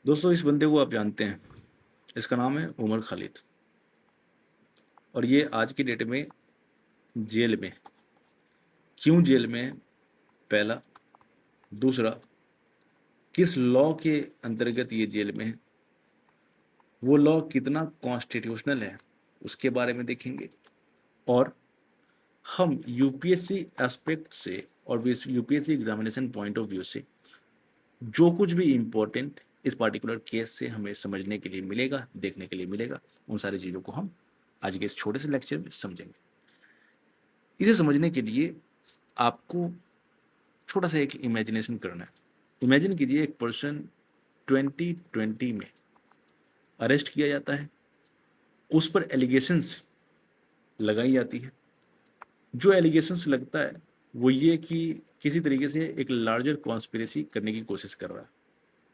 दोस्तों इस बंदे को आप जानते हैं। इसका नाम है उमर खालिद और ये आज की डेट में जेल में। क्यों जेल में है? पहला। दूसरा, किस लॉ के अंतर्गत ये जेल में है? वो लॉ कितना कॉन्स्टिट्यूशनल है उसके बारे में देखेंगे। और हम यूपीएससी एस्पेक्ट से और UPSC examination point of view से जो कुछ भी इम्पोर्टेंट इस पार्टिकुलर केस से हमें समझने के लिए मिलेगा, देखने के लिए मिलेगा, उन सारी चीज़ों को हम आज के इस छोटे से लेक्चर में समझेंगे। इसे समझने के लिए आपको छोटा सा एक इमेजिनेशन करना है। इमेजिन कीजिए एक पर्सन 2020 में अरेस्ट किया जाता है, उस पर एलिगेशंस लगाई जाती है। जो एलिगेशंस लगता है वो ये कि किसी तरीके से एक लार्जर कॉन्स्पिरेसी करने की कोशिश कर रहा है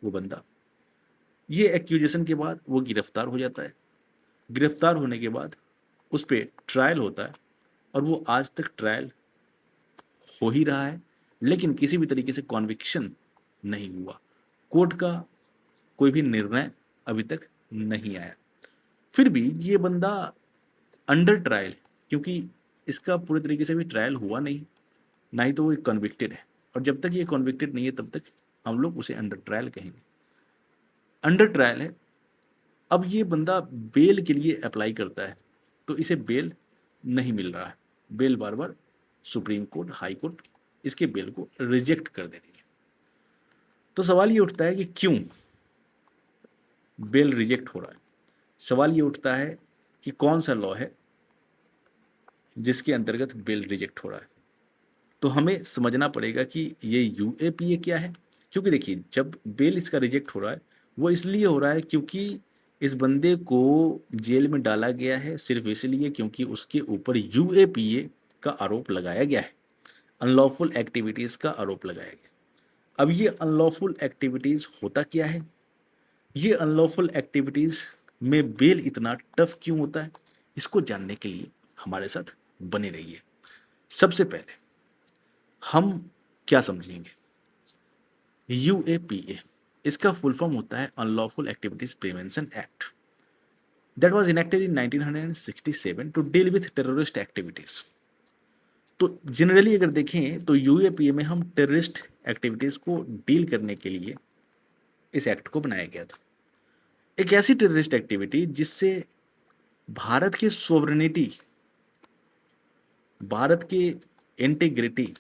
वो बंदा। ये एक्यूजेशन के बाद वो गिरफ्तार हो जाता है। गिरफ्तार होने के बाद उस पर ट्रायल होता है और वो आज तक ट्रायल हो ही रहा है, लेकिन किसी भी तरीके से कॉन्विक्शन नहीं हुआ। कोर्ट का कोई भी निर्णय अभी तक नहीं आया। फिर भी ये बंदा अंडर ट्रायल, क्योंकि इसका पूरे तरीके से भी ट्रायल हुआ नहीं, ना ही तो वो कन्विक्टेड है। और जब तक ये कन्विक्टेड नहीं है तब तक हम लोग उसे अंडर ट्रायल कहेंगे। अंडर ट्रायल है। अब ये बंदा बेल के लिए अप्लाई करता है तो इसे बेल नहीं मिल रहा है। बेल बार बार सुप्रीम कोर्ट, हाई कोर्ट इसके बेल को रिजेक्ट कर दे रही है। तो सवाल ये उठता है कि क्यों बेल रिजेक्ट हो रहा है। सवाल ये उठता है कि कौन सा लॉ है जिसके अंतर्गत बेल रिजेक्ट हो रहा है। तो हमें समझना पड़ेगा कि ये यूएपीए क्या है। क्योंकि देखिए, जब बेल इसका रिजेक्ट हो रहा है वो इसलिए हो रहा है क्योंकि इस बंदे को जेल में डाला गया है सिर्फ इसलिए क्योंकि उसके ऊपर यूएपीए का आरोप लगाया गया है, अनलॉफुल एक्टिविटीज का आरोप लगाया गया। अब ये अनलॉफुल एक्टिविटीज होता क्या है? ये अनलॉफुल एक्टिविटीज में बेल इतना टफ क्यों होता है? इसको जानने के लिए हमारे साथ बने रहिए। सबसे पहले हम क्या समझेंगे? यूएपीए, इसका फुल फॉर्म होता है unlawful activities prevention act, that was enacted in 1967 to deal with terrorist activities. तो जनरली अगर देखें तो यूएपीए में हम टेररिस्ट एक्टिविटीज को डील करने के लिए इस एक्ट को बनाया गया था। एक ऐसी टेररिस्ट एक्टिविटी जिससे भारत की सोवरेनिटी, भारत की इंटीग्रिटी,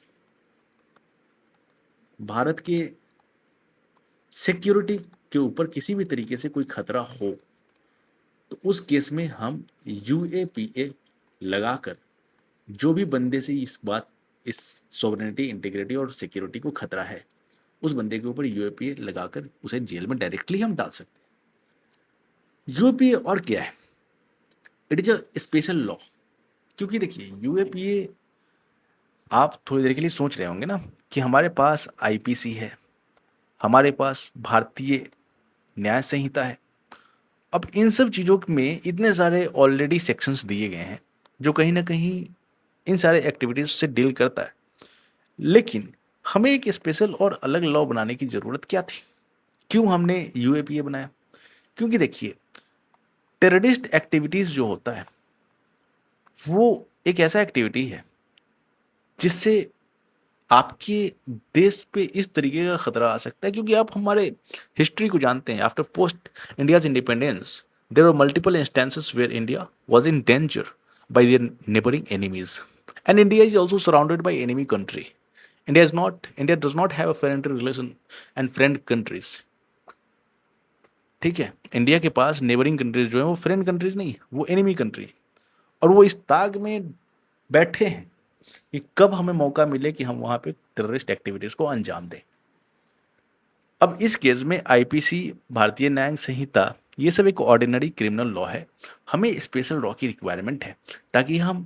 भारत के सिक्योरिटी के ऊपर किसी भी तरीके से कोई खतरा हो, तो उस केस में हम यूएपीए लगाकर जो भी बंदे से इस सोवरेनिटी, इंटीग्रिटी और सिक्योरिटी को खतरा है, उस बंदे के ऊपर यूएपीए लगाकर उसे जेल में डायरेक्टली हम डाल सकते हैं। यूएपीए और क्या है? It is a special law. क्योंकि देखिए, यूएपीए, आप थोड़ी देर के लिए सोच रहे होंगे ना कि हमारे पास आईपीसी है, हमारे पास भारतीय न्याय संहिता है। अब इन सब चीज़ों में इतने सारे ऑलरेडी सेक्शंस दिए गए हैं जो कहीं ना कहीं इन सारे एक्टिविटीज से डील करता है। लेकिन हमें एक स्पेशल और अलग लॉ बनाने की ज़रूरत क्या थी? क्यों हमने यूएपीए बनाया? क्योंकि देखिए, टेररिस्ट एक्टिविटीज़ जो होता है वो एक ऐसा एक्टिविटी है जिससे आपके देश पे इस तरीके का खतरा आ सकता है। क्योंकि आप हमारे हिस्ट्री को जानते हैं। After post India's independence there were multiple instances where India was in danger by their neighbouring enemies, and India is also surrounded by enemy country. India does not have a friendly relation and friend countries. ठीक है, India के पास neighbouring countries जो है वो friend countries नहीं, वो enemy country. और वो इस ताक में बैठे हैं कि कब हमें मौका मिले कि हम वहां पे टेररिस्ट एक्टिविटीज को अंजाम दें। अब इस केस में आईपीसी, भारतीय न्यायिक संहिता, ये सब एक ऑर्डिनरी क्रिमिनल लॉ है। हमें स्पेशल लॉ की रिक्वायरमेंट है ताकि हम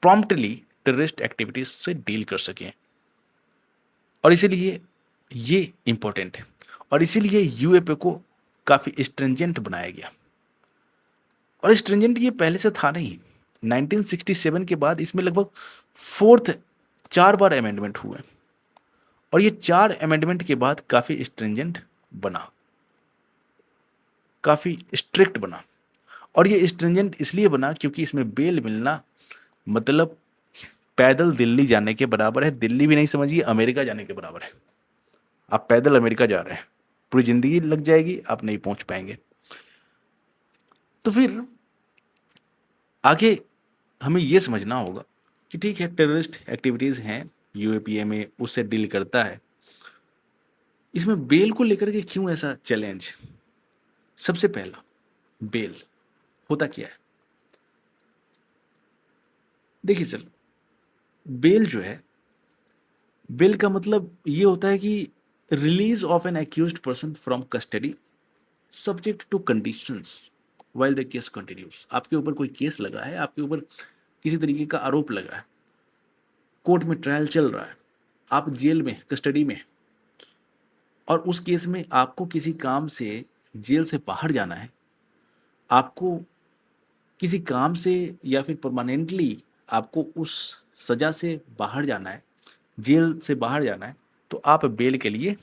प्रॉम्प्टली टेररिस्ट एक्टिविटीज से डील कर सकें। और इसीलिए ये इंपॉर्टेंट है और इसीलिए यूएपीए को काफी स्ट्रिंजेंट बनाया गया। और स्ट्रिंजेंट ये पहले से था नहीं। 1967 के बाद इसमें लगभग फोर्थ 4 बार अमेंडमेंट हुए और ये 4 अमेंडमेंट के बाद काफी स्ट्रिंजेंट बना। काफ़ी स्ट्रिक्ट बना। और ये स्ट्रिंजेंट इसलिए बना क्योंकि इसमें बेल मिलना मतलब पैदल दिल्ली जाने के बराबर है। दिल्ली भी नहीं समझिए, अमेरिका जाने के बराबर है। आप पैदल अमेरिका जा रहे हैं, पूरी ज़िंदगी लग जाएगी, आप नहीं पहुंच पाएंगे। तो फिर आगे हमें ये समझना होगा कि ठीक है, टेररिस्ट एक्टिविटीज़ हैं, यूएपीए में उससे डील करता है, इसमें बेल को लेकर के क्यों ऐसा चैलेंज? सबसे पहला, बेल होता क्या है? देखिए सर, बेल जो है, बेल का मतलब ये होता है कि release of N accused person from custody subject to conditions while the case continuous. आपके ऊपर कोई केस लगा है, आपके ऊपर किसी तरीके का आरोप लगा है, कोर्ट में ट्रायल चल रहा है, आप जेल में कस्टडी में, और उस केस में आपको किसी काम से जेल से बाहर जाना है, आपको किसी काम से या फिर परमानेंटली आपको उस सजा से बाहर जाना है, जेल से बाहर जाना है, तो आप बेल के लिए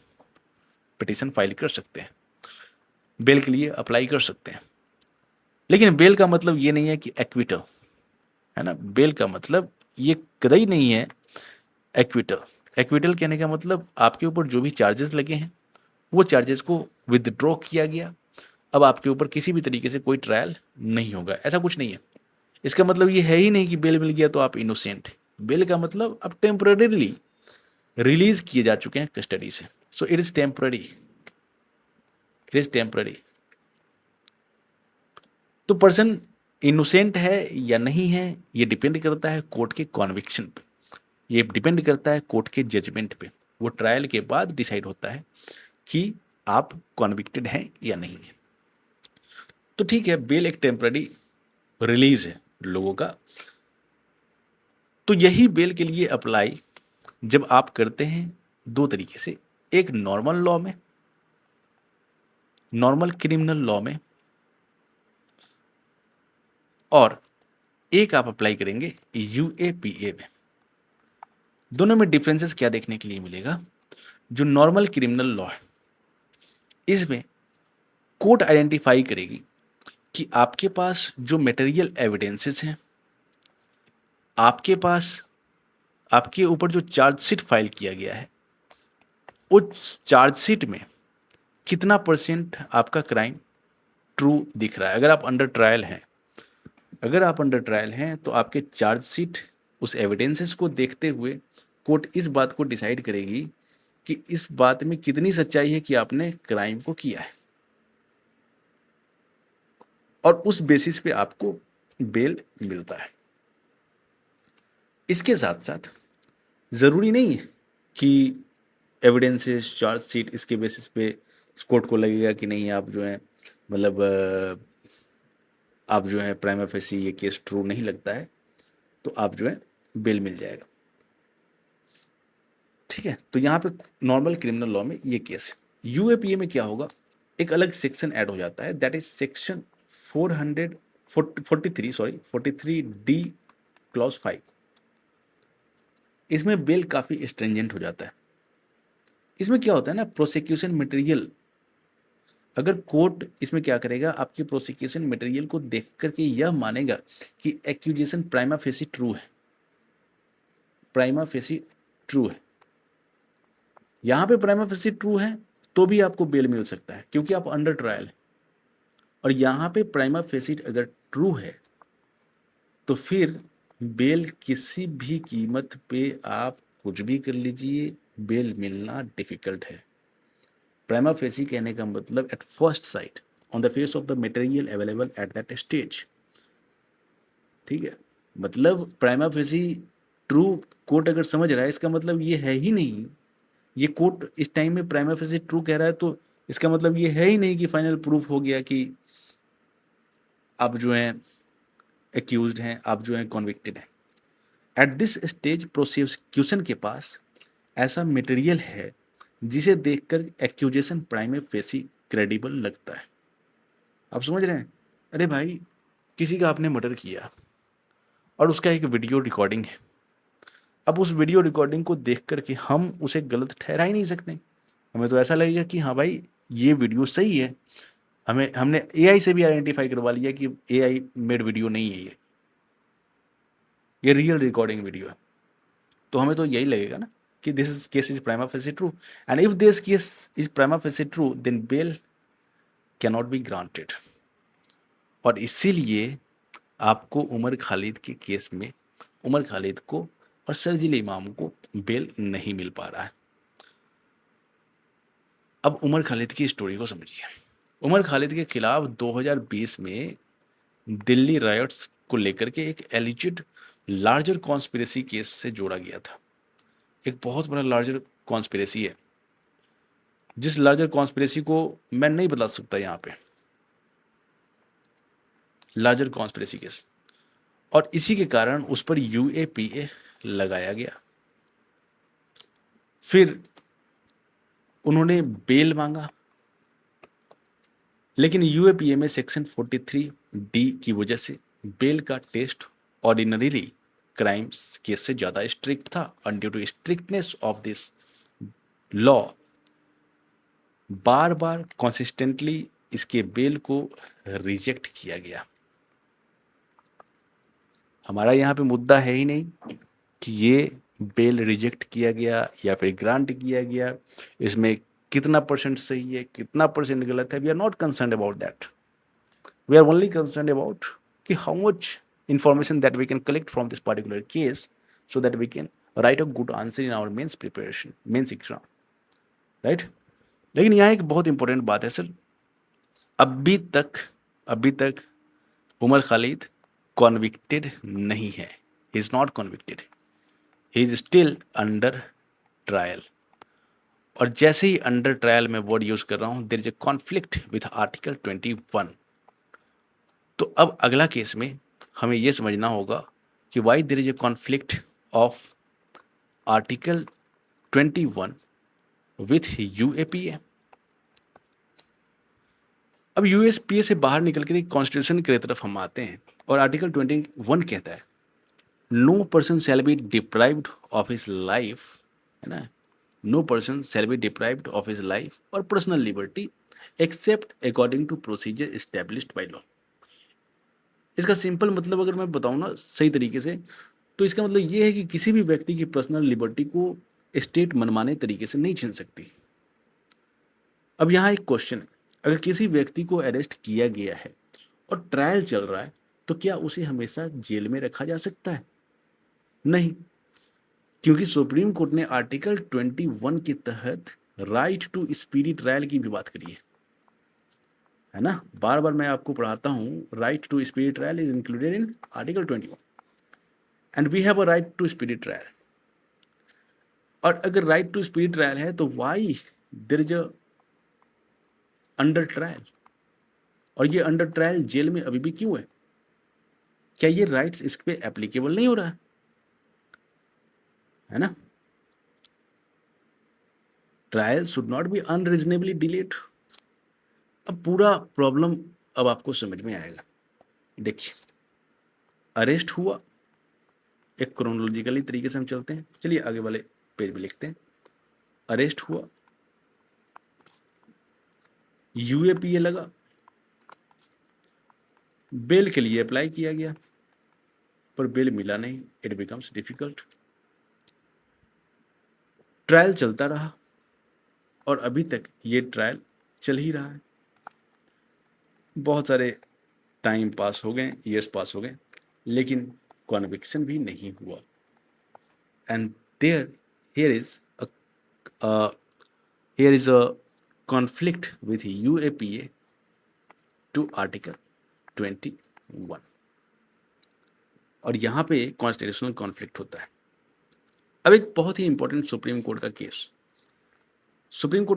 पिटीशन फाइल कर सकते हैं, बेल के लिए अप्लाई कर सकते हैं। लेकिन बेल का मतलब ये नहीं है कि एक्विटल, है ना। बेल का मतलब ये कतई नहीं है एक्विटल। एक्विटल कहने का मतलब आपके ऊपर जो भी चार्जेस लगे हैं वो चार्जेस को विदड्रॉ किया गया, अब आपके ऊपर किसी भी तरीके से कोई ट्रायल नहीं होगा, ऐसा कुछ नहीं है। इसका मतलब ये है ही नहीं कि बेल मिल गया तो आप इनोसेंट है। बेल का मतलब अब टेम्पररीली रिलीज किए जा चुके हैं कस्टडी से, so it is temporary, it is temporary. तो पर्सन इनोसेंट है या नहीं है ये डिपेंड करता है कोर्ट के कॉन्विक्शन पे, ये डिपेंड करता है कोर्ट के जजमेंट पे। वो ट्रायल के बाद डिसाइड होता है कि आप कॉन्विक्टेड हैं या नहीं है। तो ठीक है, बेल एक टेम्पररी रिलीज है लोगों का। तो यही बेल के लिए अप्लाई जब आप करते हैं दो तरीके से, एक नॉर्मल लॉ में, नॉर्मल क्रिमिनल लॉ में, और एक आप अप्लाई करेंगे यूएपीए में। दोनों में डिफरेंसेस क्या देखने के लिए मिलेगा? जो नॉर्मल क्रिमिनल लॉ है इसमें कोर्ट आइडेंटिफाई करेगी कि आपके पास जो मटेरियल एविडेंसेस हैं, आपके पास आपके ऊपर जो चार्जशीट फाइल किया गया है उस चार्जशीट में कितना परसेंट आपका क्राइम ट्रू दिख रहा है। अगर आप अंडर ट्रायल हैं, अगर आप अंडर ट्रायल हैं तो आपके चार्जशीट उस एविडेंसेस को देखते हुए कोर्ट इस बात को डिसाइड करेगी कि इस बात में कितनी सच्चाई है कि आपने क्राइम को किया है, और उस बेसिस पे आपको बेल मिलता है। इसके साथ साथ ज़रूरी नहीं है कि एविडेंसेस चार्जशीट इसके बेसिस पे कोर्ट को लगेगा कि नहीं आप जो है मतलब आप जो है प्राइमा फेसी ये केस ट्रू नहीं लगता है तो आप जो है बेल मिल जाएगा। ठीक है, तो यहाँ पे नॉर्मल क्रिमिनल लॉ में ये केस है। यूएपीए में क्या होगा, एक अलग सेक्शन ऐड हो जाता है, that is section 43 D clause 5। इसमें बेल काफ़ी स्ट्रिंजेंट हो जाता है। इसमें क्या होता है ना, प्रोसिक्यूशन मटेरियल, अगर कोर्ट इसमें क्या करेगा, आपकी प्रोसिक्यूशन मटेरियल को देख करके यह मानेगा कि एक्यूजेशन प्राइमा फेसी ट्रू है, प्राइमा फेसी ट्रू है, यहाँ पे प्राइमा फेसी ट्रू है तो भी आपको बेल मिल सकता है क्योंकि आप अंडर ट्रायल है। और यहाँ पे प्राइमा फेसी अगर ट्रू है तो फिर बेल किसी भी कीमत पे आप कुछ भी कर लीजिए, बेल मिलना डिफिकल्ट है। प्राइमा फेसी कहने का मतलब at first sight, on the face of the material available at that stage. ठीक है, मतलब प्राइमा फेसी ट्रू कोर्ट अगर समझ रहा है इसका मतलब ये है ही नहीं, ये कोर्ट इस टाइम में प्राइमा फेसी ट्रू कह रहा है तो इसका मतलब ये है ही नहीं कि फाइनल प्रूफ हो गया कि आप जो हैं एक्यूज्ड हैं, आप जो हैं कॉन्विक्टेड हैं। एट दिस स्टेज प्रोसिक्यूशन के पास ऐसा मटेरियल है जिसे देखकर एक्यूजेशन प्राइमा फेसी क्रेडिबल लगता है। आप समझ रहे हैं, अरे भाई किसी का आपने मर्डर किया और उसका एक वीडियो रिकॉर्डिंग है, अब उस वीडियो रिकॉर्डिंग को देख करके हम उसे गलत ठहरा ही नहीं सकते। हमें तो ऐसा लगेगा कि हाँ भाई ये वीडियो सही है, हमने एआई से भी आइडेंटिफाई करवा लिया कि एआई मेड वीडियो नहीं है, ये रियल रिकॉर्डिंग वीडियो है। तो हमें तो यही लगेगा ना कि this is case is prima facie true, and if this case is prima facie true then bail can not be granted. और इसीलिए आपको उमर खालिद के केस में उमर खालिद को और शर्जील इमाम को बेल नहीं मिल पा रहा है। अब उमर खालिद की स्टोरी को समझिए। उमर खालिद के खिलाफ 2020 में दिल्ली रायट्स को लेकर के एक एलिजिड लार्जर कॉन्स्पिरेसी केस से जोड़ा गया था। एक बहुत बड़ा लार्जर कॉन्स्पिरेसी है, जिस लार्जर कॉन्स्पिरेसी को मैं नहीं बता सकता यहाँ पे, लार्जर कॉन्स्पिरेसी केस। और इसी के कारण उस पर यूएपीए लगाया गया। फिर उन्होंने बेल मांगा, लेकिन यूएपीए में सेक्शन 43 डी की वजह से बेल का टेस्ट ऑर्डिनरी क्राइम्स केस से ज़्यादा स्ट्रिक्ट था। And due to strictness of this law बार बार कॉन्सिस्टेंटली इसके बेल को रिजेक्ट किया गया। हमारा यहाँ पे मुद्दा है ही नहीं कि ये बेल रिजेक्ट किया गया या फिर ग्रांट किया गया, इसमें कितना परसेंट सही है कितना परसेंट गलत है। We are not concern about that, we are only concern about कि how much information that we can collect from this particular case so that we can write a good answer in our mains preparation, mains exam, right? लेकिन यहाँ एक बहुत important बात है sir, अभी तक Umar Khalid convicted नहीं है। He is not convicted, he is still under trial. और जैसे ही अंडर ट्रायल में वर्ड यूज कर रहा हूँ, there is a conflict with article 21। तो अब अगला केस में हमें यह समझना होगा कि why there is a conflict of article 21 with UAPA. अब यूएसपीए से बाहर निकल कर कॉन्स्टिट्यूशन की तरफ हम आते हैं और आर्टिकल 21 कहता है no person shall be deprived of his life, है ना, no person shall be deprived of his life और personal liberty except according to procedure established by law. इसका सिंपल मतलब अगर मैं बताऊं ना सही तरीके से, तो इसका मतलब ये है कि किसी भी व्यक्ति की पर्सनल लिबर्टी को स्टेट मनमाने तरीके से नहीं छीन सकती। अब यहाँ एक क्वेश्चन है, अगर किसी व्यक्ति को अरेस्ट किया गया है और ट्रायल चल रहा है तो क्या उसे हमेशा जेल में रखा जा सकता है? नहीं, क्योंकि सुप्रीम कोर्ट ने आर्टिकल 21 के तहत राइट टू स्पीडी ट्रायल की भी बात करी है ना। बार बार मैं आपको पढ़ाता हूं, right to speedy trial is included in article 21 and we have a right to speedy trial. और अगर राइट टू स्पीडी ट्रायल है तो why there is a under trial, और ये अंडर ट्रायल जेल में अभी भी क्यों है? क्या ये राइट्स इस पे एप्लीकेबल नहीं हो रहा है ना? Trial should not be unreasonably delayed. अब पूरा प्रॉब्लम अब आपको समझ में आएगा। देखिए, अरेस्ट हुआ, एक क्रोनोलॉजिकली तरीके से हम चलते हैं, चलिए आगे वाले पेज में लिखते हैं। अरेस्ट हुआ, यूएपीए लगा, बेल के लिए अप्लाई किया गया पर बेल मिला नहीं, इट बिकम्स डिफिकल्ट। ट्रायल चलता रहा और अभी तक ये ट्रायल चल ही रहा है। बहुत सारे टाइम पास हो गए, ईयर्स पास हो गए, लेकिन कॉन्विक्शन भी नहीं हुआ। And here is a conflict with UAPA to Article 21 और यहाँ पे कॉन्स्टिट्यूशनल कॉन्फ्लिक्ट होता है। अब एक बहुत ही इंपॉर्टेंट सुप्रीम कोर्ट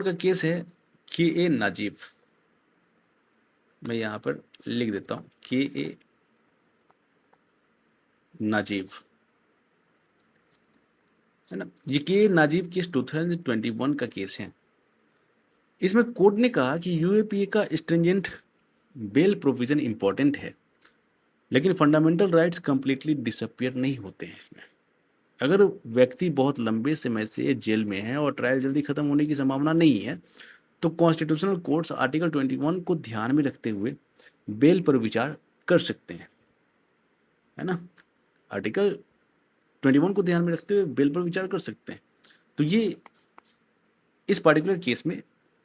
का केस है के नाजिब। मैं यहाँ पर लिख देता हूँ के नाजिब, है ना। ये के नाजिब केस 2021 का केस है। इसमें कोर्ट ने कहा कि यूएपीए का स्ट्रिंजेंट बेल प्रोविजन इंपॉर्टेंट है, लेकिन फंडामेंटल राइट्स कंप्लीटली डिसअपियर नहीं होते हैं इसमें। अगर व्यक्ति बहुत लंबे समय से जेल में है और ट्रायल जल्दी खत्म होने की संभावना नहीं है तो कॉन्स्टिट्यूशनल कोर्ट्स आर्टिकल 21 को ध्यान में रखते हुए बेल पर विचार कर सकते हैं, है ना। आर्टिकल 21 को ध्यान में रखते हुए बेल पर विचार कर सकते हैं। तो ये इस पार्टिकुलर केस में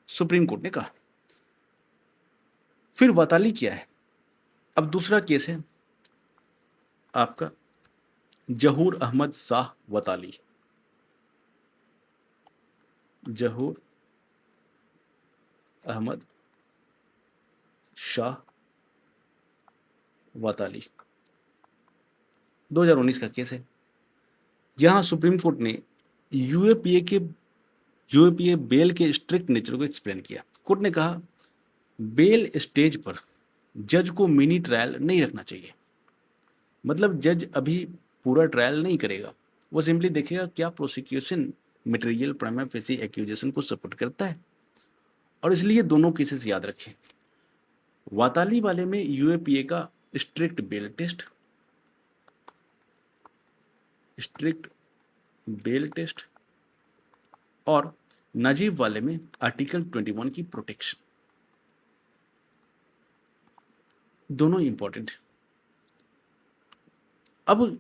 सुप्रीम कोर्ट ने कहा। फिर वाताली क्या है? अब दूसरा केस है आपका जहूर अहमद शाह वाताली। जहूर अहमद शाह वाताली 2019 का केस है। यहां सुप्रीम कोर्ट ने यूएपीए बेल के स्ट्रिक्ट नेचर को एक्सप्लेन किया। कोर्ट ने कहा बेल स्टेज पर जज को मिनी ट्रायल नहीं रखना चाहिए। मतलब जज अभी पूरा ट्रायल नहीं करेगा, वो सिंपली देखेगा क्या prosecution material prima facie accusation को सपोर्ट करता है। और इसलिए दोनों केसेस याद रखें। वाताली वाले में यूएपीए का स्ट्रिक्ट बेल टेस्ट और नजीब वाले में आर्टिकल 21 की प्रोटेक्शन, दोनों इंपॉर्टेंट है। अब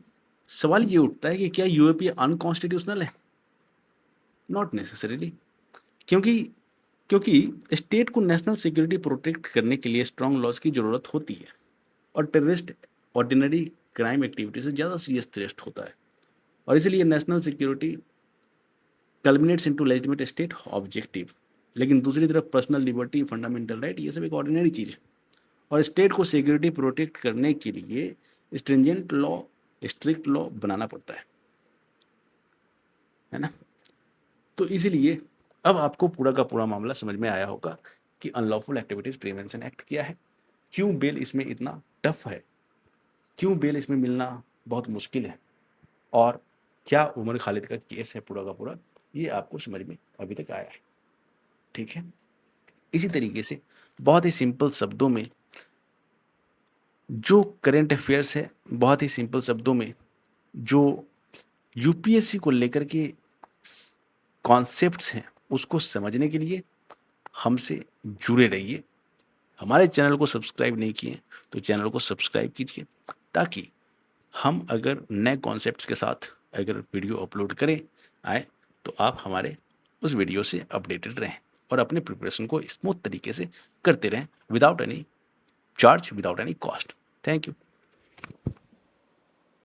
सवाल ये उठता है कि क्या यूएपीए अनकॉन्स्टिट्यूशनल है? नॉट नेसेसरीली, क्योंकि स्टेट को नेशनल सिक्योरिटी प्रोटेक्ट करने के लिए स्ट्रॉन्ग लॉज की जरूरत होती है और टेररिस्ट ऑर्डिनरी क्राइम एक्टिविटी से ज़्यादा सीरियस थ्रेट होता है, और इसलिए national security कल्मिनेट्स into legitimate state objective. लेकिन दूसरी तरफ पर्सनल लिबर्टी, फंडामेंटल राइट, ये सब एक ऑर्डिनरी चीज़ है, और स्टेट को सिक्योरिटी प्रोटेक्ट करने के लिए स्ट्रिंजेंट लॉ, स्ट्रिक्ट लॉ बनाना पड़ता है ना। तो इसीलिए अब आपको पूरा का पूरा मामला समझ में आया होगा कि अनलॉफुल एक्टिविटीज प्रिवेंशन एक्ट क्या है, क्यों बेल इसमें इतना टफ है, क्यों बेल इसमें मिलना बहुत मुश्किल है, और क्या उमर खालिद का केस है पूरा का पूरा, ये आपको समझ में अभी तक आया है। ठीक है, इसी तरीके से बहुत ही सिंपल शब्दों में जो करेंट अफेयर्स है, बहुत ही सिंपल शब्दों में जो यूपीएससी को लेकर के कॉन्सेप्ट्स हैं, उसको समझने के लिए हमसे जुड़े रहिए। हमारे चैनल को सब्सक्राइब नहीं किए तो चैनल को सब्सक्राइब कीजिए, ताकि हम अगर नए कॉन्सेप्ट्स के साथ अगर वीडियो अपलोड करें आए तो आप हमारे उस वीडियो से अपडेटेड रहें और अपने प्रिपरेशन को स्मूथ तरीके से करते रहें without any charge, without any cost. Thank you.